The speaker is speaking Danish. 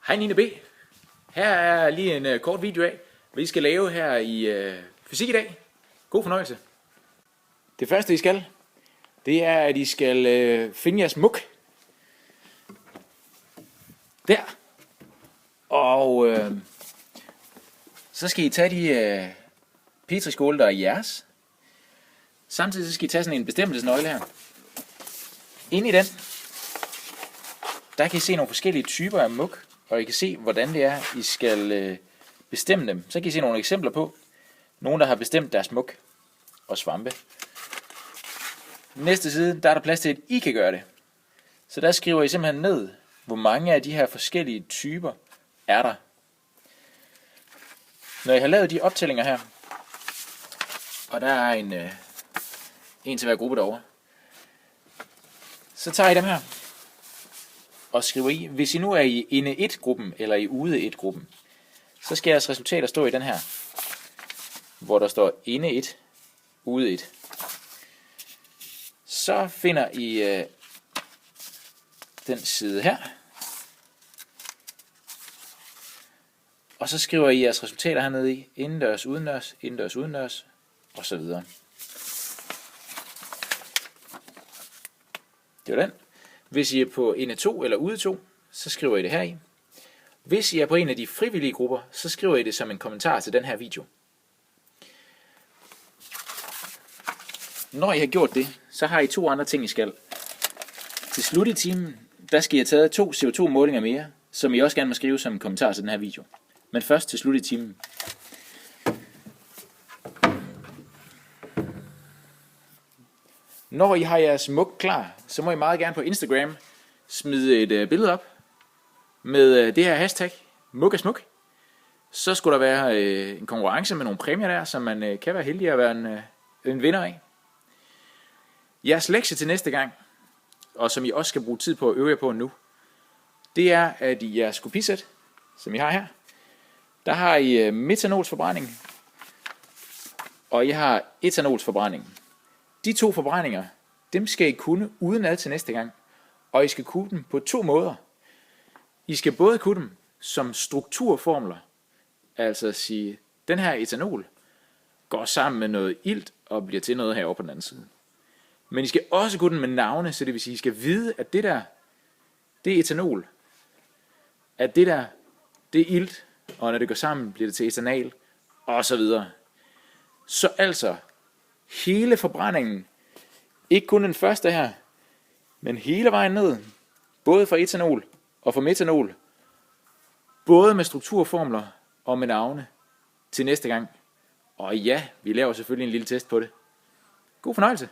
Hej Nina B. Her er lige en kort video af, hvad I skal lave her i fysik i dag. God fornøjelse. Det første I skal, det er at I skal finde jeres muk. Der. Og så skal I tage de petriskåle, der er i jeres. Samtidig så skal I tage sådan en bestemmelsesnøgle her. Inde i den, der kan I se nogle forskellige typer af muk, og I kan se, hvordan det er, I skal bestemme dem. Så kan I se nogle eksempler på, nogen der har bestemt deres muk og svampe. Næste side, der er der plads til, at I kan gøre det. Så der skriver I simpelthen ned, hvor mange af de her forskellige typer er der. Når I har lavet de optællinger her, og der er en til hver gruppe derovre, så tager I dem her og skriver i, hvis I nu er i inde 1-gruppen eller i ude 1-gruppen, så skal jeres resultater stå i den her, hvor der står inde 1, ude 1. Så finder I den side her, og så skriver I jeres resultater hernede i, indendørs, udendørs, og så videre. Det var den. Hvis I er på inde 2 eller ude 2, så skriver I det her i. Hvis I er på en af de frivillige grupper, så skriver I det som en kommentar til den her video. Når I har gjort det, så har I 2 andre ting, I skal. Til slut i timen, der skal I have taget 2 CO2-målinger mere, som I også gerne må skrive som en kommentar til den her video. Men først til slut i timen. Når I har jeres muk klar, så må I meget gerne på Instagram smide et billede op med det her hashtag mukasmuk. Så skulle der være en konkurrence med nogle præmier der, som man kan være heldig at være en vinder af. Jeres lektie til næste gang, og som I også skal bruge tid på at øve jer på nu, det er, at i jeres kopisæt, som I har her, der har I metanolsforbrænding, og I har etanolsforbrænding. De 2 forbrændinger, dem skal I kunne udenad til næste gang, og I skal kunne dem på 2 måder. I skal både kunne dem som strukturformler, altså at sige, den her etanol går sammen med noget ilt og bliver til noget herovre på den anden side. Men I skal også kunne den med navne, så det vil sige, I skal vide, at det der, det er etanol, at det der, det er ilt, og når det går sammen, bliver det til etanal, og så videre. Så altså, hele forbrændingen, ikke kun den første her, men hele vejen ned, både for etanol og for metanol, både med strukturformler og med navne, til næste gang. Og ja, vi laver selvfølgelig en lille test på det. God fornøjelse!